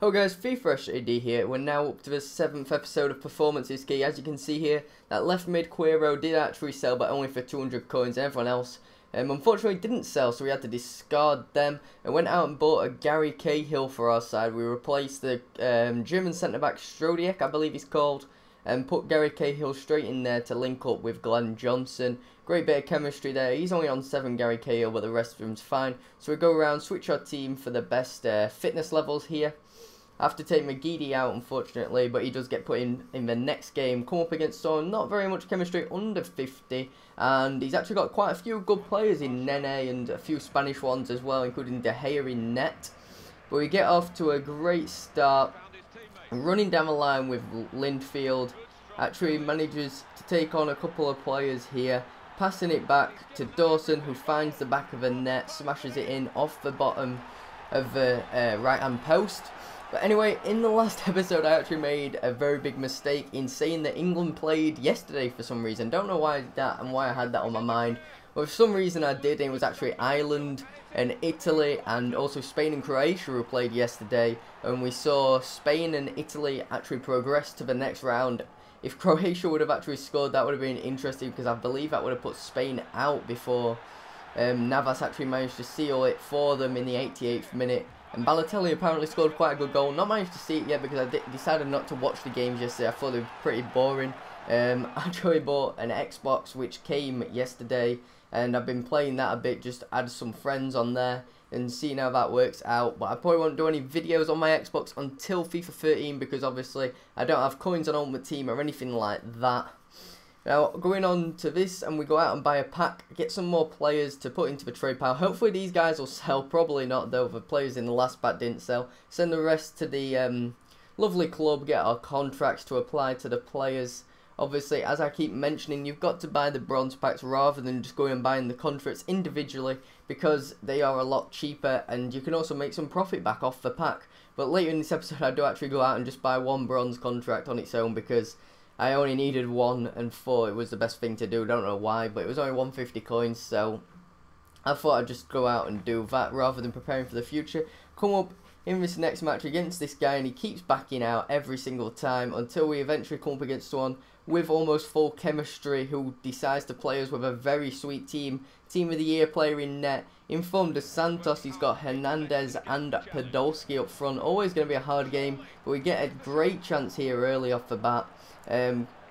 Hello guys, Fresh AD here. We're now up to the 7th episode of Performance is Key. As you can see here, that left mid Quero did actually sell, but only for 200 coins. Everyone else unfortunately didn't sell, so we had to discard them and went out and bought a Gary Cahill for our side. We replaced the German centre-back Strodiek, I believe he's called, and put Gary Cahill straight in there to link up with Glenn Johnson. Great bit of chemistry there. He's only on 7 Gary Cahill, but the rest of him's fine. So we go around, switch our team for the best fitness levels here. I have to take McGeady out, unfortunately, but he does get put in the next game. Come up against someone, not very much chemistry, under 50. And he's actually got quite a few good players in Nene and a few Spanish ones as well, including De Gea in net. But we get off to a great start. Running down the line with Linfield. Actually manages to take on a couple of players here. Passing it back to Dawson, who finds the back of a net, smashes it in off the bottom of the right-hand post. But anyway, in the last episode, I actually made a very big mistake in saying that England played yesterday for some reason. Don't know why I did that and why I had that on my mind. But for some reason I did, and it was actually Ireland and Italy and also Spain and Croatia who played yesterday. And we saw Spain and Italy actually progress to the next round. If Croatia would have actually scored, that would have been interesting, because I believe that would have put Spain out before Navas actually managed to seal it for them in the 88th minute. And Balotelli apparently scored quite a good goal. Not managed to see it yet because I decided not to watch the games yesterday. I thought they were pretty boring. I actually bought an Xbox which came yesterday, and I've been playing that a bit, just add some friends on there and seeing how that works out. But I probably won't do any videos on my Xbox until FIFA 13, because obviously I don't have coins on Ultimate Team or anything like that. Now, going on to this, and we go out and buy a pack, get some more players to put into the trade pile. Hopefully these guys will sell, probably not though, the players in the last pack didn't sell. Send the rest to the lovely club, get our contracts to apply to the players. Obviously, as I keep mentioning, you've got to buy the bronze packs rather than just going and buying the contracts individually, because they are a lot cheaper and you can also make some profit back off the pack. But later in this episode, I do actually go out and just buy one bronze contract on its own, because I only needed one and thought it was the best thing to do. Don't know why, but it was only 150 coins, so I thought I'd just go out and do that rather than preparing for the future. Come up in this next match against this guy, and he keeps backing out every single time until we eventually come up against someone with almost full chemistry who decides to play us with a very sweet team. Team of the year player in net. In form de Santos, he's got Hernandez and Podolski up front. Always going to be a hard game, but we get a great chance here early off the bat.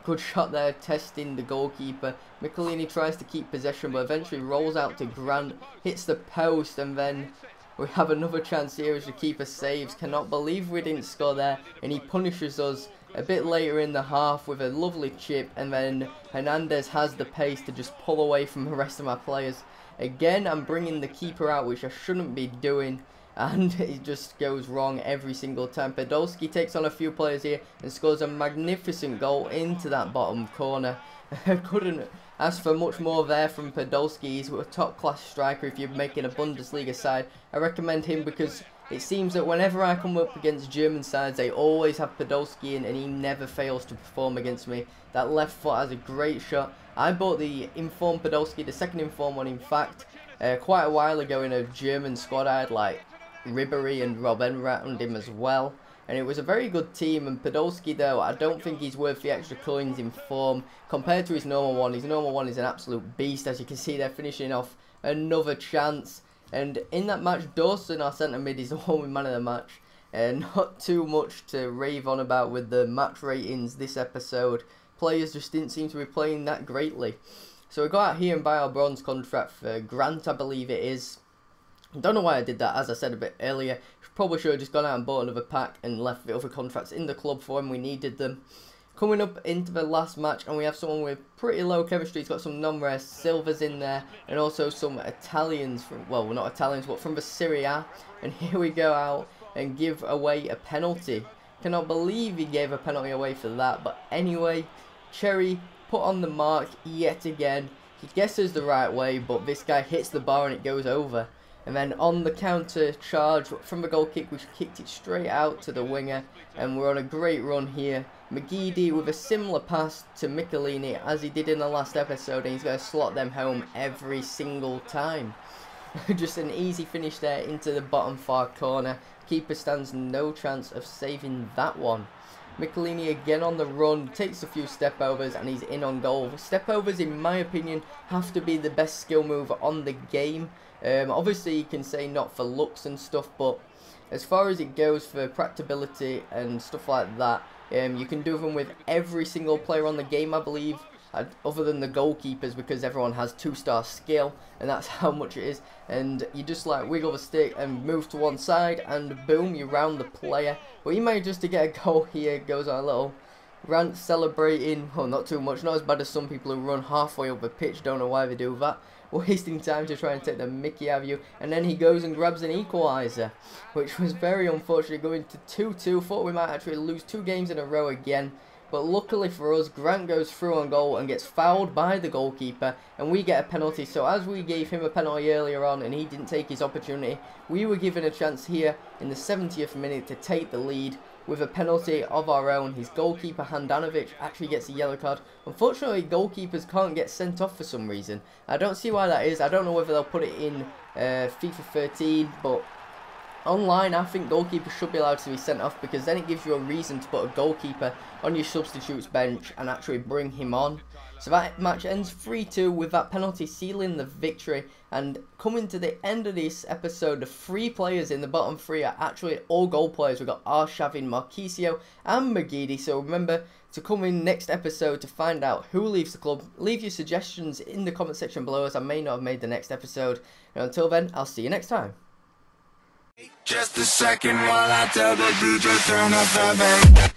Good shot there, testing the goalkeeper. Michelini tries to keep possession, but eventually rolls out to Grant, hits the post, and then we have another chance here as the keeper saves. Cannot believe we didn't score there, and he punishes us a bit later in the half with a lovely chip, and then Hernandez has the pace to just pull away from the rest of my players. Again, I'm bringing the keeper out, which I shouldn't be doing, and it just goes wrong every single time. Podolski takes on a few players here and scores a magnificent goal into that bottom corner. Couldn't ask for much more there from Podolski. He's a top-class striker. If you're making a Bundesliga side, I recommend him, because it seems that whenever I come up against German sides, they always have Podolski in, and he never fails to perform against me. That left foot has a great shot. I bought the informed Podolski, the second informed one in fact, quite a while ago in a German squad. I had like Ribery and Robben around him as well, and it was a very good team. And Podolski, though, I don't think he's worth the extra coins in form compared to his normal one. His normal one is an absolute beast, as you can see there, finishing off another chance. And in that match, Dawson, our centre mid, is the one with man of the match. Not too much to rave on about with the match ratings this episode. Players just didn't seem to be playing that greatly. So we go out here and buy our bronze contract for Grant, I believe it is. Don't know why I did that, as I said a bit earlier. Probably should have just gone out and bought another pack and left the other contracts in the club for when we needed them. Coming up into the last match, and we have someone with pretty low chemistry. He's got some non-rare silvers in there, and also some Italians from, well, not Italians, but from the Serie A. And here we go out and give away a penalty. Cannot believe he gave a penalty away for that. But anyway, Cherry put on the mark yet again. He guesses the right way, but this guy hits the bar and it goes over. And then on the counter charge from the goal kick, we kicked it straight out to the winger. And we're on a great run here. McGeady with a similar pass to Michelini as he did in the last episode. And he's going to slot them home every single time. Just an easy finish there into the bottom far corner. Keeper stands no chance of saving that one. Michelini again on the run, takes a few step overs and he's in on goal. Step overs, in my opinion, have to be the best skill move on the game. Obviously you can say not for looks and stuff, but as far as it goes for practicability and stuff like that, you can do them with every single player on the game, I believe, other than the goalkeepers, because everyone has 2-star skill, and that's how much it is. And you just like wiggle the stick and move to one side, and boom, you round the player. But you may just to get a goal here. Goes on a little rant celebrating. Well, not too much, not as bad as some people who run halfway up the pitch. Don't know why they do that. Wasting time to try and take the mickey out of you, and then he goes and grabs an equaliser, which was very unfortunate, going to 2-2. Thought we might actually lose 2 games in a row again, but luckily for us, Grant goes through on goal and gets fouled by the goalkeeper, and we get a penalty. So as we gave him a penalty earlier on and he didn't take his opportunity, we were given a chance here in the 70th minute to take the lead with a penalty of our own. His goalkeeper Handanovic actually gets a yellow card. Unfortunately, goalkeepers can't get sent off for some reason. I don't see why that is. I don't know whether they'll put it in FIFA 13, but online I think goalkeepers should be allowed to be sent off, because then it gives you a reason to put a goalkeeper on your substitutes bench and actually bring him on. So that match ends 3-2 with that penalty sealing the victory. And coming to the end of this episode, the 3 players in the bottom 3 are actually all goal players. We've got Arshavin, Marquisio and Magidi. So remember to come in next episode to find out who leaves the club. Leave your suggestions in the comment section below, as I may not have made the next episode. And until then, I'll see you next time. Just a second while I tell the DJ turn up the bass.